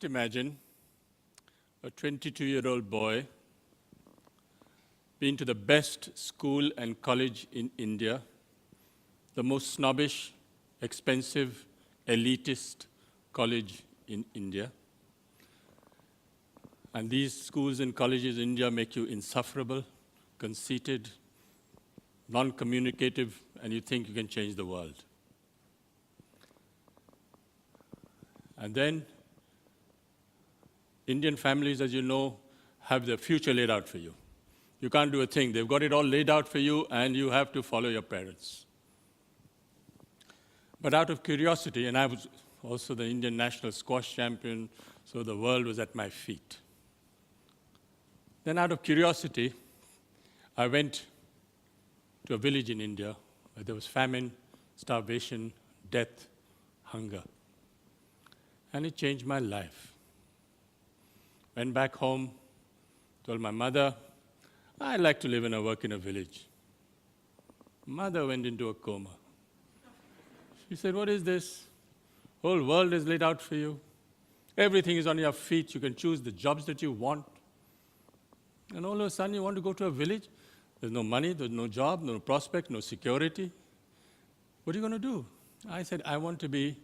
Just imagine a 22-year-old boy being to the best school and college in India, the most snobbish, expensive, elitist college in India. And these schools and colleges in India make you insufferable, conceited, non-communicative, and you think you can change the world. And then Indian families, as you know, have their future laid out for you. You can't do a thing. They've got it all laid out for you, and you have to follow your parents. But out of curiosity, and I was also the Indian national squash champion, so the world was at my feet. Then out of curiosity, I went to a village in India where there was famine, starvation, death, hunger. And it changed my life. Went back home, told my mother, I'd like to live and work in a village. Mother went into a coma. She said, what is this? Whole world is laid out for you. Everything is on your feet. You can choose the jobs that you want. And all of a sudden, you want to go to a village? There's no money, there's no job, no prospect, no security. What are you going to do? I said, I want to be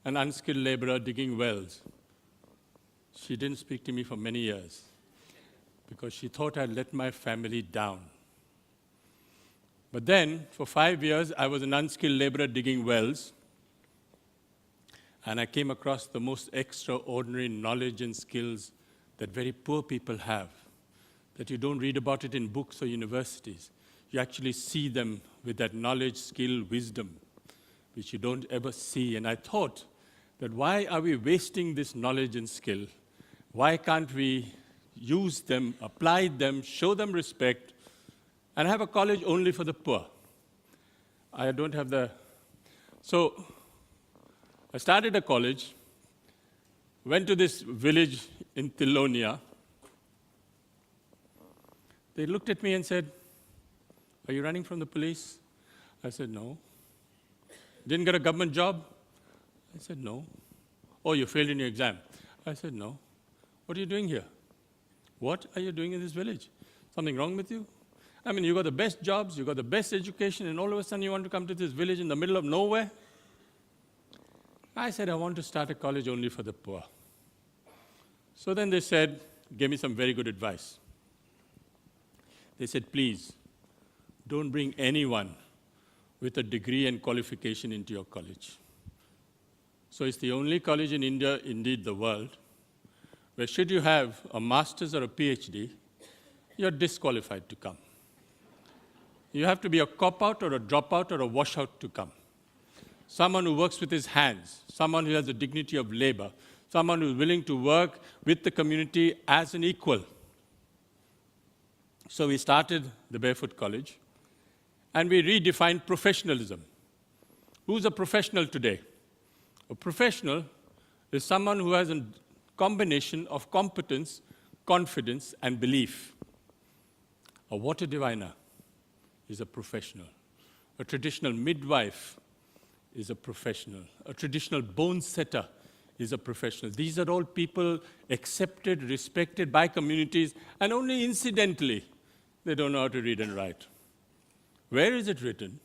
an unskilled laborer digging wells. She didn't speak to me for many years because she thought I'd let my family down. But then, for 5 years, I was an unskilled laborer digging wells, and I came across the most extraordinary knowledge and skills that very poor people have, that you don't read about it in books or universities. You actually see them with that knowledge, skill, wisdom, which you don't ever see. And I thought that why are we wasting this knowledge and skill? Why can't we use them, apply them, show them respect, and have a college only for the poor? I don't have the... So I started a college, went to this village in Tilonia. They looked at me and said, are you running from the police? I said, no. Didn't get a government job? I said, no. Oh, you failed in your exam? I said, no. What are you doing here? What are you doing in this village? Something wrong with you? I mean, you got the best jobs, you got the best education, and all of a sudden you want to come to this village in the middle of nowhere? I said, I want to start a college only for the poor. So then they said, gave me some very good advice. They said, please, don't bring anyone with a degree and qualification into your college. So it's the only college in India, indeed the world, where should you have a master's or a PhD, you're disqualified to come. You have to be a cop-out or a dropout or a washout to come. Someone who works with his hands, someone who has the dignity of labor, someone who's willing to work with the community as an equal. So we started the Barefoot College, and we redefined professionalism. Who's a professional today? A professional is someone who has a combination of competence, confidence, and belief. A water diviner is a professional. A traditional midwife is a professional. A traditional bone setter is a professional. These are all people accepted, respected by communities, and only incidentally, they don't know how to read and write. Where is it written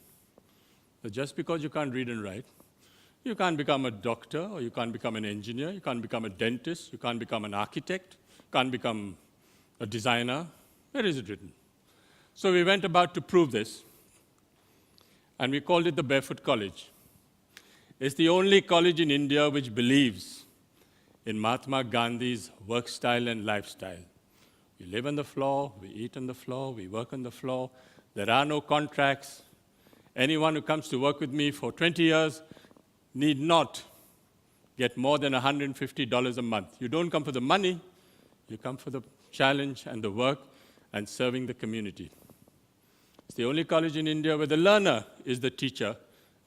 that just because you can't read and write, you can't become a doctor, or you can't become an engineer, you can't become a dentist, you can't become an architect, can't become a designer? Where is it written? So we went about to prove this, and we called it the Barefoot College. It's the only college in India which believes in Mahatma Gandhi's work style and lifestyle. We live on the floor, we eat on the floor, we work on the floor. There are no contracts. Anyone who comes to work with me for 20 years need not get more than $150 a month. You don't come for the money, you come for the challenge and the work and serving the community. It's the only college in India where the learner is the teacher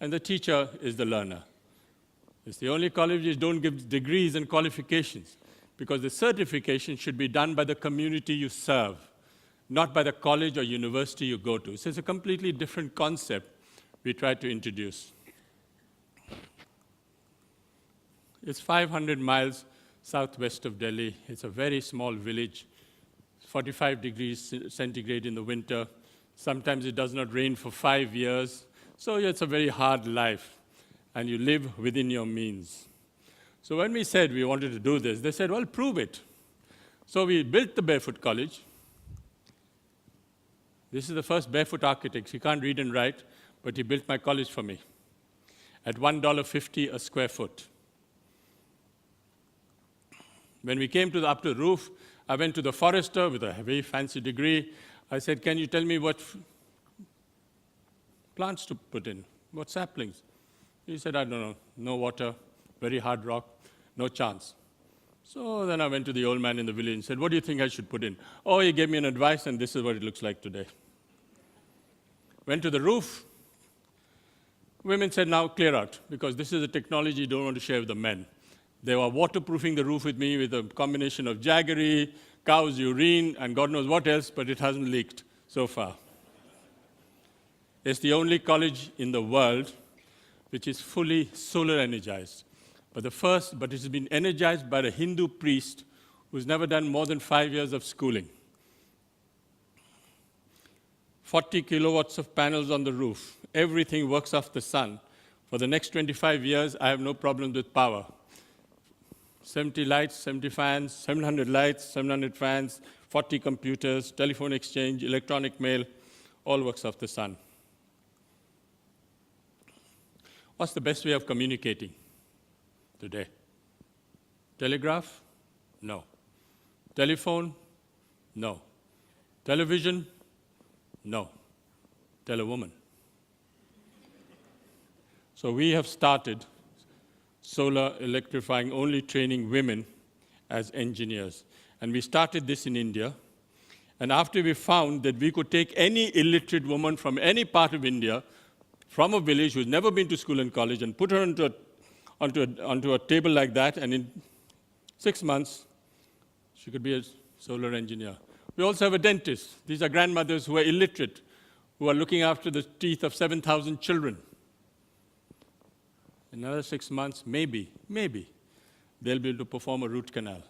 and the teacher is the learner. It's the only college which don't give degrees and qualifications, because the certification should be done by the community you serve, not by the college or university you go to. So it's a completely different concept we try to introduce. It's 500 miles southwest of Delhi. It's a very small village, 45 degrees centigrade in the winter. Sometimes it does not rain for 5 years. So it's a very hard life, and you live within your means. So when we said we wanted to do this, they said, well, prove it. So we built the Barefoot College. This is the first barefoot architect. He can't read and write, but he built my college for me at $1.50 a square foot. When we came up to the roof, I went to the forester with a very fancy degree. I said, can you tell me what plants to put in, what saplings? He said, I don't know, no water, very hard rock, no chance. So then I went to the old man in the village and said, what do you think I should put in? Oh, he gave me an advice, and this is what it looks like today. Went to the roof. Women said, now clear out, because this is a technology you don't want to share with the men. They were waterproofing the roof with me with a combination of jaggery, cow's urine, and God knows what else, but it hasn't leaked so far. It's the only college in the world which is fully solar energized. But it has been energized by a Hindu priest who's never done more than 5 years of schooling. 40 kilowatts of panels on the roof. Everything works off the sun. For the next 25 years, I have no problems with power. 70 lights, 70 fans, 700 lights, 700 fans, 40 computers, telephone exchange, electronic mail, all works off the sun. What's the best way of communicating today? Telegraph? No. Telephone? No. Television? No. Tell a woman. So we have started solar electrifying, only training women as engineers. And we started this in India. And after we found that we could take any illiterate woman from any part of India, from a village who's never been to school and college, and put her onto a table like that, and in 6 months, she could be a solar engineer. We also have a dentist. These are grandmothers who are illiterate, who are looking after the teeth of 7,000 children. In another 6 months, maybe, they'll be able to perform a root canal.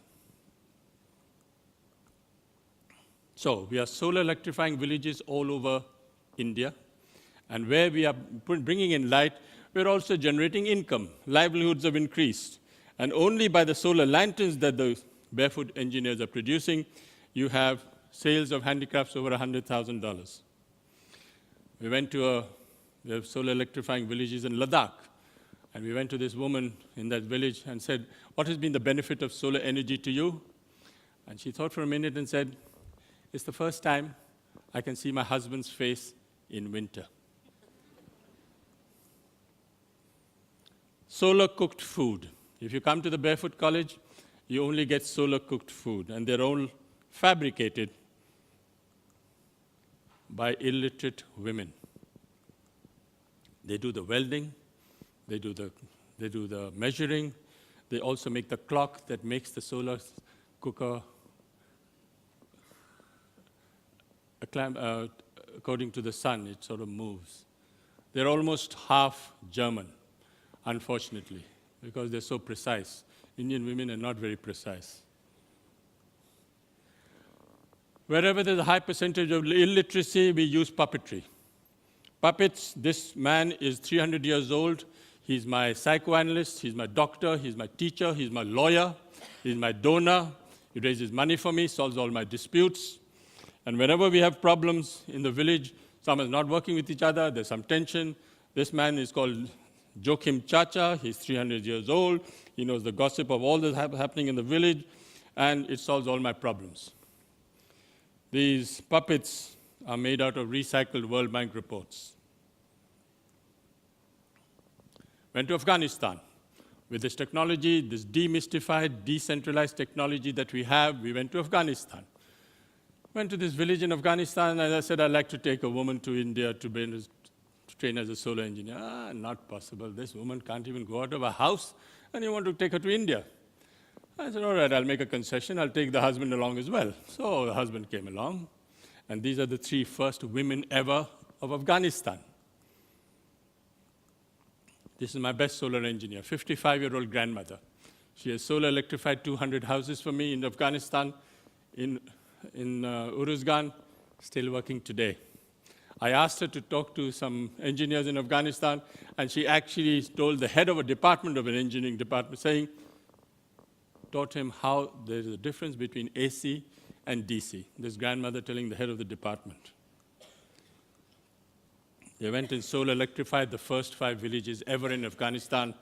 So we are solar electrifying villages all over India. And where we are bringing in light, we're also generating income. Livelihoods have increased. And only by the solar lanterns that the barefoot engineers are producing, you have sales of handicrafts over $100,000. We have solar electrifying villages in Ladakh. And we went to this woman in that village and said, what has been the benefit of solar energy to you? And she thought for a minute and said, it's the first time I can see my husband's face in winter. Solar cooked food. If you come to the Barefoot College, you only get solar cooked food, and they're all fabricated by illiterate women. They do the welding, they do the measuring, they also make the clock that makes the solar cooker according to the sun, it sort of moves. They're almost half German, unfortunately, because they're so precise. Indian women are not very precise. Wherever there's a high percentage of illiteracy, we use puppetry. Puppets, this man is 300 years old. He's my psychoanalyst, he's my doctor, he's my teacher, he's my lawyer, he's my donor. He raises money for me, solves all my disputes. And whenever we have problems in the village, someone's not working with each other, there's some tension. This man is called Joachim Chacha. He's 300 years old. He knows the gossip of all that's happening in the village, and it solves all my problems. These puppets are made out of recycled World Bank reports. Went to Afghanistan. With this technology, this demystified, decentralized technology that we have, we went to Afghanistan. Went to this village in Afghanistan, and I said, I'd like to take a woman to India to train as a solar engineer. Not possible. This woman can't even go out of her house, and you want to take her to India. I said, all right, I'll make a concession. I'll take the husband along as well. So the husband came along, and these are the 3 first women ever of Afghanistan. This is my best solar engineer, 55-year-old grandmother. She has solar electrified 200 houses for me in Afghanistan, in Uruzgan, still working today. I asked her to talk to some engineers in Afghanistan, and she actually told the head of a department of an engineering department, taught him how there is a difference between AC and DC. This grandmother telling the head of the department. They went and solar electrified the first 5 villages ever in Afghanistan.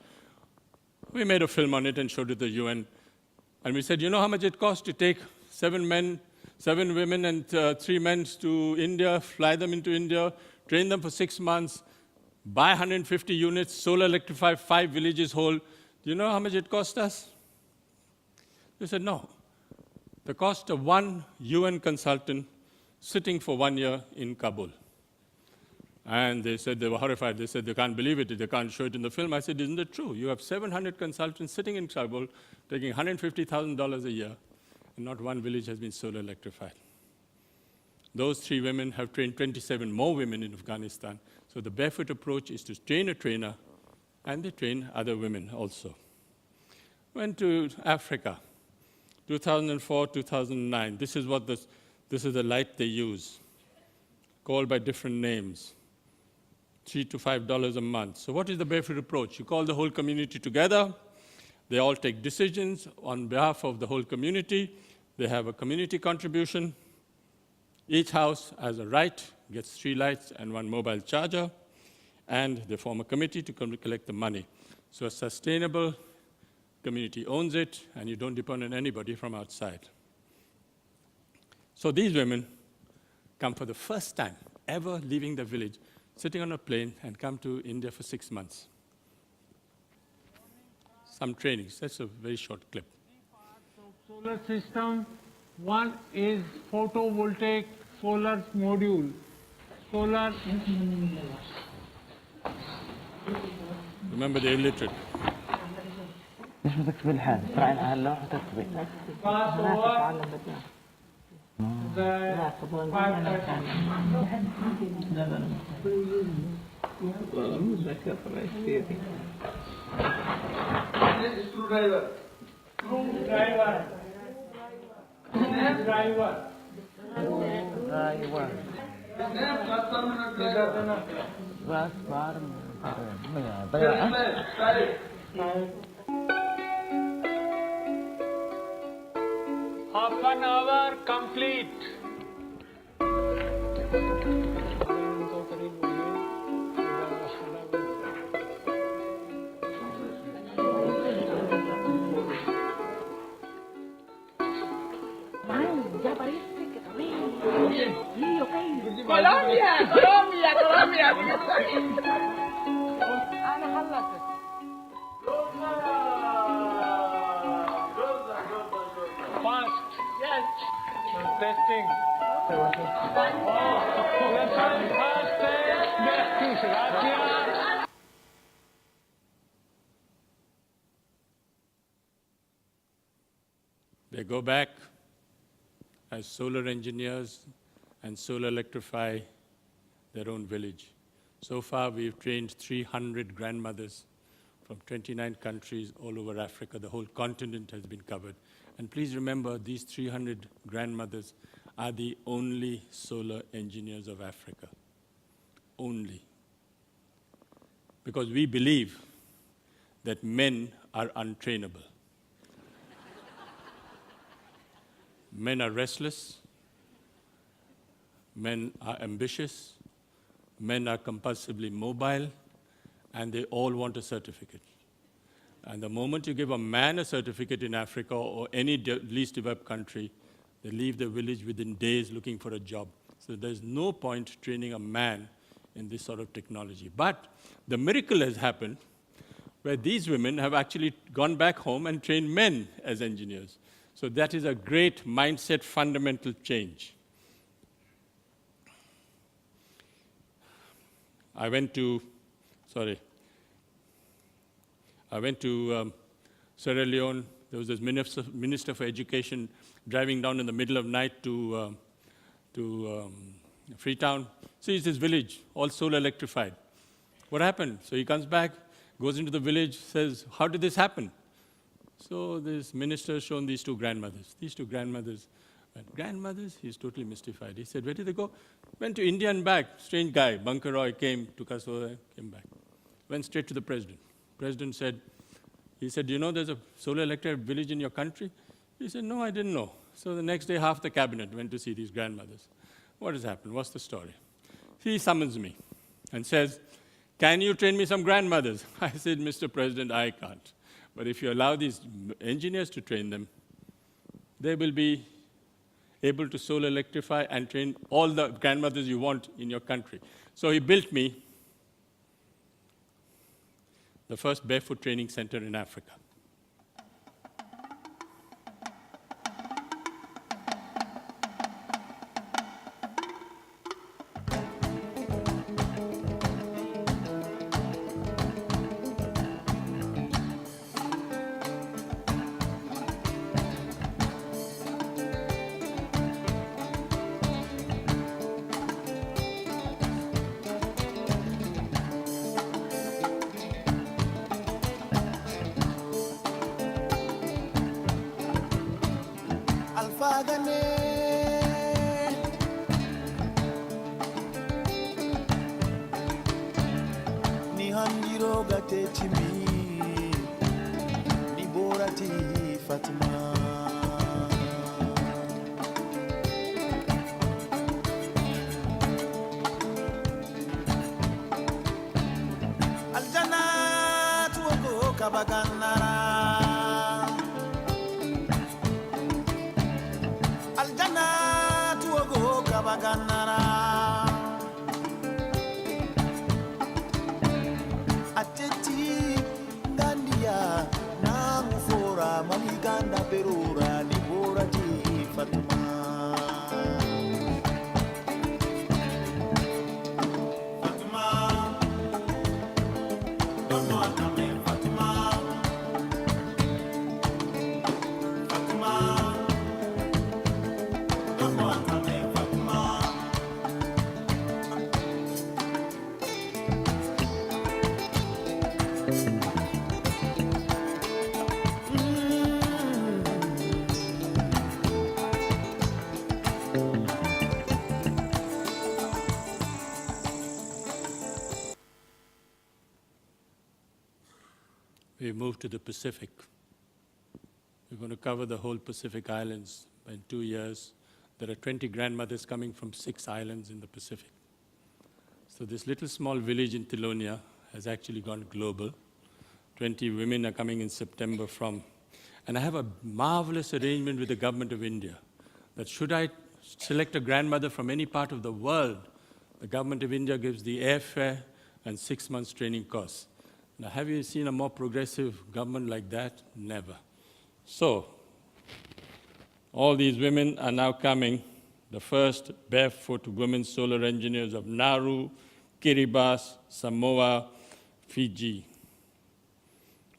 We made a film on it and showed it to the UN. And we said, you know how much it costs to take 7 women and 3 men to India, fly them into India, train them for 6 months, buy 150 units, solar electrify 5 villages whole. Do you know how much it cost us? They said, no. The cost of 1 UN consultant sitting for 1 year in Kabul. And they said they were horrified. They said they can't believe it. They can't show it in the film. I said, isn't it true? You have 700 consultants sitting in Kabul, taking $150,000 a year, and not 1 village has been solar electrified. Those 3 women have trained 27 more women in Afghanistan. So the Barefoot approach is to train a trainer, and they train other women also. Went to Africa, 2004, 2009. This is the light they use, called by different names. $3 to $5 a month. So what is the Barefoot approach? You call the whole community together. They all take decisions on behalf of the whole community. They have a community contribution. Each house has a right, gets 3 lights and 1 mobile charger, and they form a committee to come to collect the money. So a sustainable community owns it, and you don't depend on anybody from outside. So these women come for the first time ever leaving the village, sitting on a plane, and come to India for 6 months. Some trainings. That's a very short clip. 3 parts of solar system. One is photovoltaic solar module. Solar. Remember the illiterate. ليش ما تكتبي الحال؟ ترى على اللوحة وتكتبي. Half an hour complete. Colombia. أنا خلصت. Fast. Yes. Testing. They go back as solar engineers and solar electrify their own village. So far, we've trained 300 grandmothers from 29 countries all over Africa. The whole continent has been covered. And please remember, these 300 grandmothers are the only solar engineers of Africa. Only. Because we believe that men are untrainable. Men are restless. Men are ambitious. Men are compulsively mobile. And they all want a certificate. And the moment you give a man a certificate in Africa or any least developed country, they leave the village within days looking for a job. So there's no point training a man in this sort of technology. But the miracle has happened where these women have actually gone back home and trained men as engineers. So that is a great mindset fundamental change. I went to Sierra Leone. There was this minister for education driving down in the middle of night to Freetown. Sees this village, all solar electrified. What happened? So he comes back, goes into the village, says, how did this happen? So this minister has shown these two grandmothers. These two grandmothers went, grandmothers? He's totally mystified. He said, where did they go? Went to India and back. Strange guy. Bunker Roy came, took us over, came back. Went straight to the president. President said, he said, do you know there's a solar electric village in your country? He said, no, I didn't know. So the next day, half the cabinet went to see these grandmothers. What has happened? What's the story? He summons me and says, can you train me some grandmothers? I said, Mr. President, I can't. But if you allow these engineers to train them, they will be able to solar electrify and train all the grandmothers you want in your country. So he built me the first barefoot training center in Africa. Alfagane ni handiro gate chimi ni borati Fatima aljana tuoko kabaganara aljana tuogo kabaganara ateti gandia na mufora maniganda perura ni borati Fatima Fatima don't know what I mean Fatima Fatima We moved to the Pacific. We're going to cover the whole Pacific Islands in 2 years. There are 20 grandmothers coming from 6 islands in the Pacific. So this little small village in Thilonia has actually gone global. 20 women are coming in September from, and I have a marvelous arrangement with the government of India that should I select a grandmother from any part of the world, the government of India gives the airfare and 6 months training course. Now, have you seen a more progressive government like that? Never. So, all these women are now coming, the first barefoot women solar engineers of Nauru, Kiribati, Samoa, Fiji,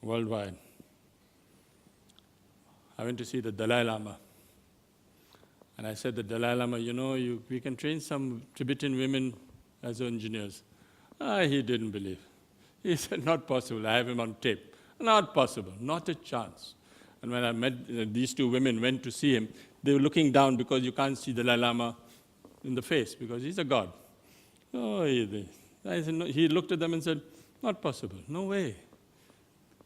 worldwide. I went to see the Dalai Lama. And I said, the Dalai Lama, you know, we can train some Tibetan women as engineers. He didn't believe. He said, not possible. I have him on tape. Not possible. Not a chance. And when I met these two women, went to see him, they were looking down because you can't see the Dalai Lama in the face because he's a god. I said, no. He looked at them and said, not possible. No way.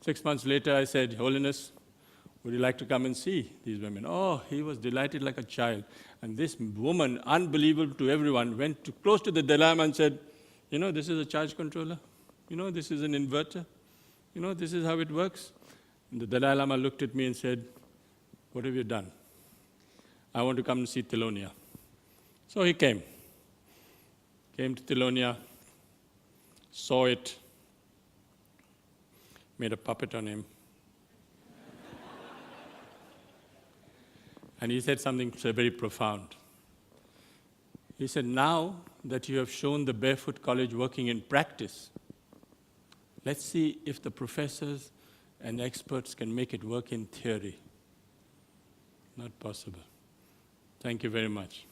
6 months later, I said, Holiness, would you like to come and see these women? Oh, he was delighted like a child. And this woman, unbelievable to everyone, went close to the Dalai Lama and said, you know, this is a charge controller. You know, this is an inverter. You know, this is how it works. And the Dalai Lama looked at me and said, what have you done? I want to come and see Thilonia. So he came. Came to Thilonia, saw it, made a puppet on him. And he said something very profound. He said, now that you have shown the Barefoot College working in practice, let's see if the professors and experts can make it work in theory. Not possible. Thank you very much.